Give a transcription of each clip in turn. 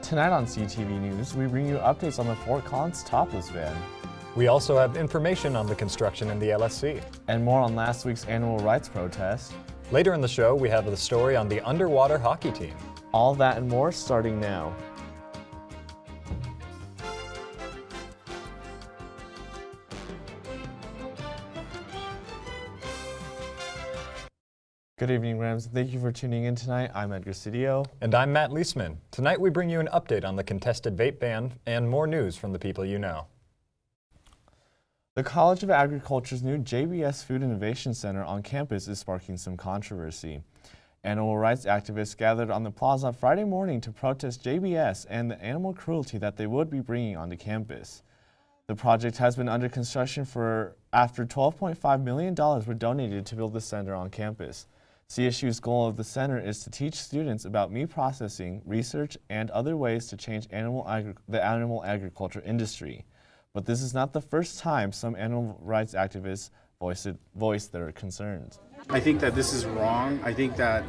Tonight on CTV News, we bring you updates on the Fort Collins topless ban. We also have information on the construction in the LSC. And more on last week's animal rights protest. Later in the show, we have the story on the underwater hockey team. All that and more starting now. Good evening, Rams. Thank you for tuning in tonight. I'm Edgar Cidio. And I'm Matt Leisman. Tonight we bring you an update on the contested vape ban and more news from the people you know. The College of Agriculture's new JBS Food Innovation Center on campus is sparking some controversy. Animal rights activists gathered on the plaza Friday morning to protest JBS and the animal cruelty that they would be bringing onto campus. The project has been under construction after $12.5 million were donated to build the center on campus. CSU's goal of the center is to teach students about meat processing, research, and other ways to change the animal agriculture industry. But this is not the first time some animal rights activists voiced their concerns. I think that this is wrong. I think that,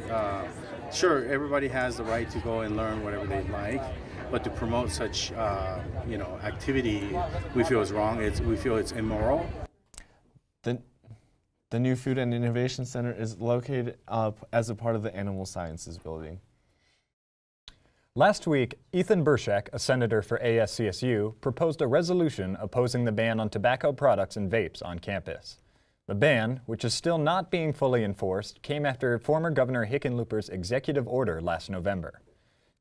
sure, everybody has the right to go and learn whatever they like, but to promote such, activity, we feel is wrong. We feel it's immoral. The new Food and Innovation Center is located as a part of the Animal Sciences Building. Last week, Ethan Burschak, a senator for ASCSU, proposed a resolution opposing the ban on tobacco products and vapes on campus. The ban, which is still not being fully enforced, came after former Governor Hickenlooper's executive order last November.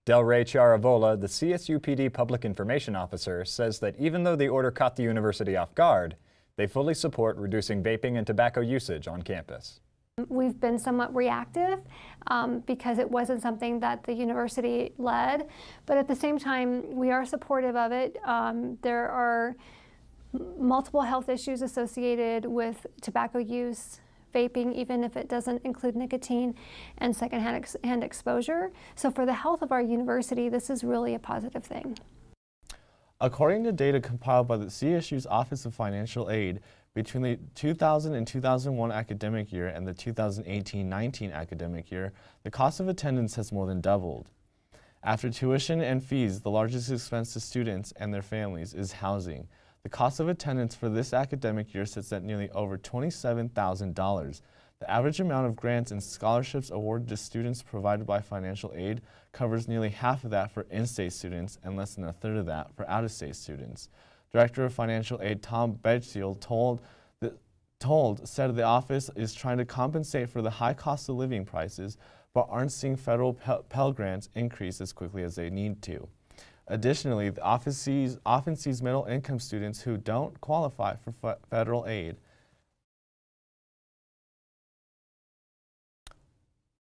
Delray Chiaravola, the CSU PD public information officer, says that even though the order caught the university off guard, they fully support reducing vaping and tobacco usage on campus. We've been somewhat reactive because it wasn't something that the university led, but at the same time, we are supportive of it. There are multiple health issues associated with tobacco use, vaping, even if it doesn't include nicotine, and secondhand exposure. So for the health of our university, this is really a positive thing. According to data compiled by the CSU's Office of Financial Aid, between the 2000 and 2001 academic year and the 2018-19 academic year, the cost of attendance has more than doubled. After tuition and fees, the largest expense to students and their families is housing. The cost of attendance for this academic year sits at nearly over $27,000. The average amount of grants and scholarships awarded to students provided by financial aid covers nearly half of that for in-state students and less than a third of that for out-of-state students. Director of Financial Aid Tom Bedfield said the office is trying to compensate for the high cost of living prices, but aren't seeing federal Pell Grants increase as quickly as they need to. Additionally, the office often sees middle-income students who don't qualify for federal aid.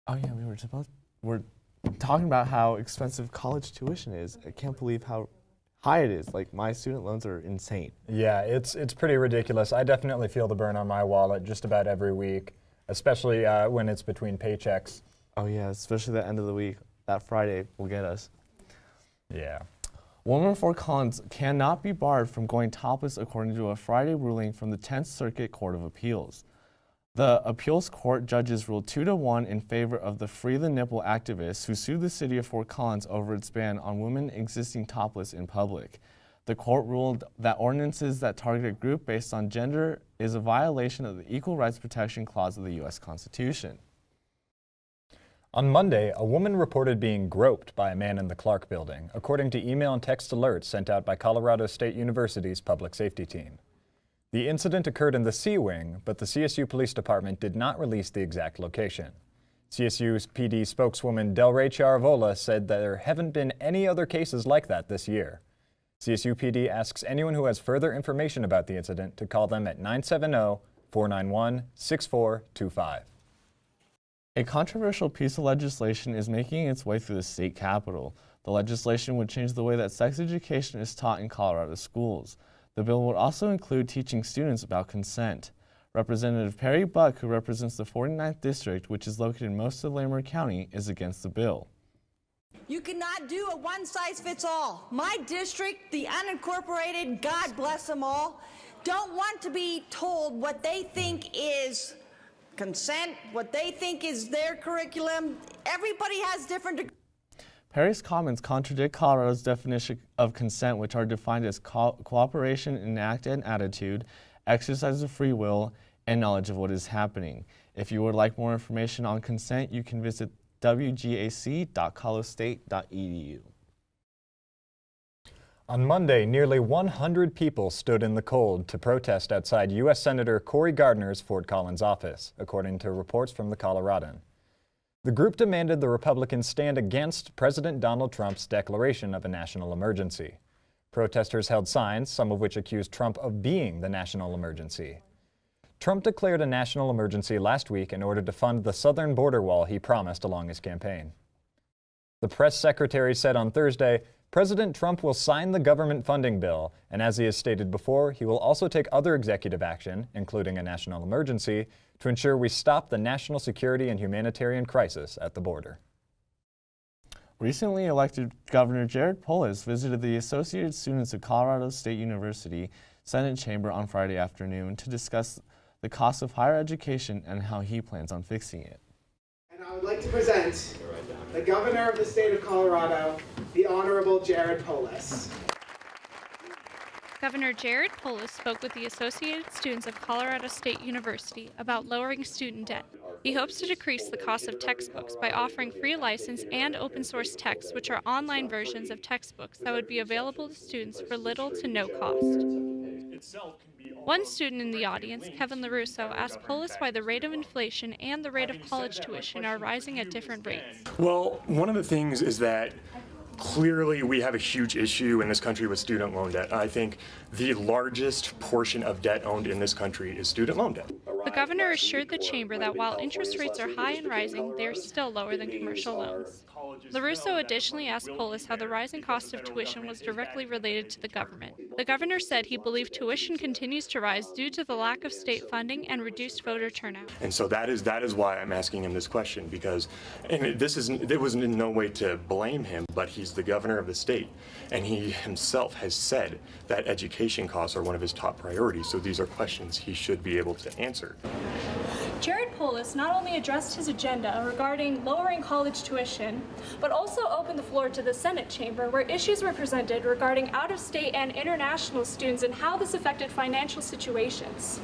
Oh yeah, we're talking about how expensive college tuition is. I can't believe how high it is. Like, my student loans are insane. Yeah, it's pretty ridiculous. I definitely feel the burn on my wallet just about every week, especially when it's between paychecks. Oh yeah, especially the end of the week. That Friday will get us. Yeah. Women in Fort Collins cannot be barred from going topless according to a Friday ruling from the 10th Circuit Court of Appeals. The appeals court judges ruled 2-1 in favor of the Free the Nipple activists who sued the city of Fort Collins over its ban on women existing topless in public. The court ruled that ordinances that target a group based on gender is a violation of the Equal Rights Protection Clause of the U.S. Constitution. On Monday, a woman reported being groped by a man in the Clark building, according to email and text alerts sent out by Colorado State University's public safety team. The incident occurred in the C Wing, but the CSU Police Department did not release the exact location. CSU's PD spokeswoman Delray Chiaravola said there haven't been any other cases like that this year. CSU PD asks anyone who has further information about the incident to call them at 970-491-6425. A controversial piece of legislation is making its way through the state capitol. The legislation would change the way that sex education is taught in Colorado schools. The bill would also include teaching students about consent. Representative Perry Buck, who represents the 49th District, which is located in most of Larimer County, is against the bill. You cannot do a one-size-fits-all. My district, the unincorporated, God bless them all, don't want to be told what they think is consent, what they think is their curriculum. Everybody has different. Perry's comments contradict Colorado's definition of consent, which are defined as cooperation in act and attitude, exercise of free will, and knowledge of what is happening. If you would like more information on consent, you can visit wgac.colostate.edu. On Monday, nearly 100 people stood in the cold to protest outside U.S. Senator Cory Gardner's Fort Collins office, according to reports from the Coloradan. The group demanded the Republicans stand against President Donald Trump's declaration of a national emergency. Protesters held signs, some of which accused Trump of being the national emergency. Trump declared a national emergency last week in order to fund the southern border wall he promised along his campaign. The press secretary said on Thursday, President Trump will sign the government funding bill, and as he has stated before, he will also take other executive action, including a national emergency, to ensure we stop the national security and humanitarian crisis at the border. Recently elected Governor Jared Polis visited the Associated Students of Colorado State University Senate Chamber on Friday afternoon to discuss the cost of higher education and how he plans on fixing it. And I would like to present the Governor of the State of Colorado, the Honorable Jared Polis. Governor Jared Polis spoke with the Associated Students of Colorado State University about lowering student debt. He hopes to decrease the cost of textbooks by offering free license and open source texts, which are online versions of textbooks that would be available to students for little to no cost. One student in the audience, Kevin LaRusso, asked Polis why the rate of inflation and the rate of college tuition are rising at different rates. Well, one of the things is that clearly we have a huge issue in this country with student loan debt. I think the largest portion of debt owned in this country is student loan debt. The governor assured the chamber that while interest rates are high and rising, they are still lower than commercial loans. LaRusso additionally asked Polis how the rising cost of tuition was directly related to the government. The governor said he believed tuition continues to rise due to the lack of state funding and reduced voter turnout. And so that is why I'm asking him this question, because, and it was in no way to blame him, but he's the governor of the state, and he himself has said that education costs are one of his top priorities, so these are questions he should be able to answer. Jared Polis not only addressed his agenda regarding lowering college tuition, but also opened the floor to the Senate chamber where issues were presented regarding out-of-state and international students and how this affected financial situations.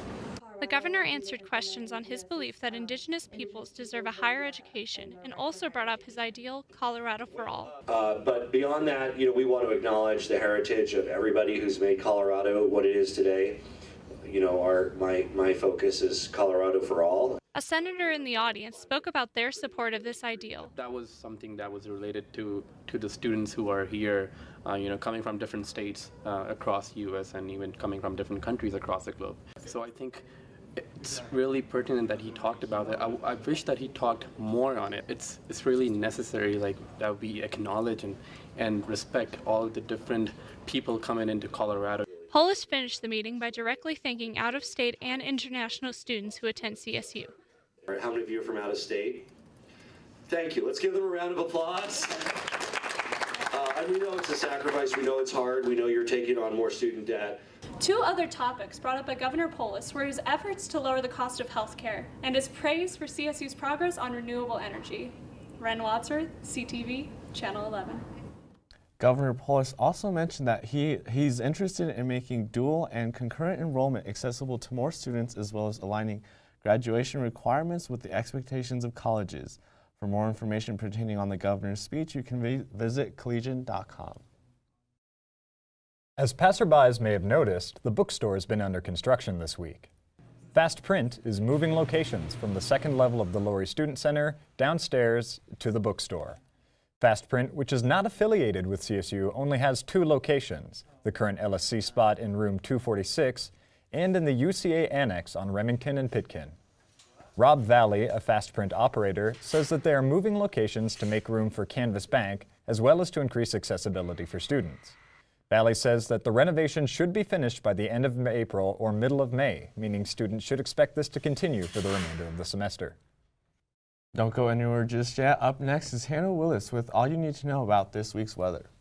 The governor answered questions on his belief that Indigenous peoples deserve a higher education and also brought up his ideal Colorado for all. But beyond that, we want to acknowledge the heritage of everybody who's made Colorado what it is today. My focus is Colorado for all. A senator in the audience spoke about their support of this ideal. That was something that was related to the students who are here, coming from different states across the U.S. and even coming from different countries across the globe. So I think it's really pertinent that he talked about it. I wish that he talked more on it. It's really necessary, that we acknowledge and respect all the different people coming into Colorado. Polis finished the meeting by directly thanking out-of-state and international students who attend CSU. All right, how many of you are from out of state? Thank you. Let's give them a round of applause. And we know it's a sacrifice. We know it's hard. We know you're taking on more student debt. Two other topics brought up by Governor Polis were his efforts to lower the cost of health care and his praise for CSU's progress on renewable energy. Ren Wadsworth, CTV, Channel 11. Governor Polis also mentioned that he's interested in making dual and concurrent enrollment accessible to more students, as well as aligning graduation requirements with the expectations of colleges. For more information pertaining on the governor's speech, you can visit collegian.com. As passerbys may have noticed, the bookstore has been under construction this week. Fast Print is moving locations from the second level of the Laurie Student Center downstairs to the bookstore. Fast Print, which is not affiliated with CSU, only has two locations, the current LSC spot in room 246 and in the UCA Annex on Remington and Pitkin. Rob Valley, a Fast Print operator, says that they are moving locations to make room for Canvas Bank as well as to increase accessibility for students. Valley says that the renovation should be finished by the end of April or middle of May, meaning students should expect this to continue for the remainder of the semester. Don't go anywhere just yet. Up next is Hannah Willis with all you need to know about this week's weather.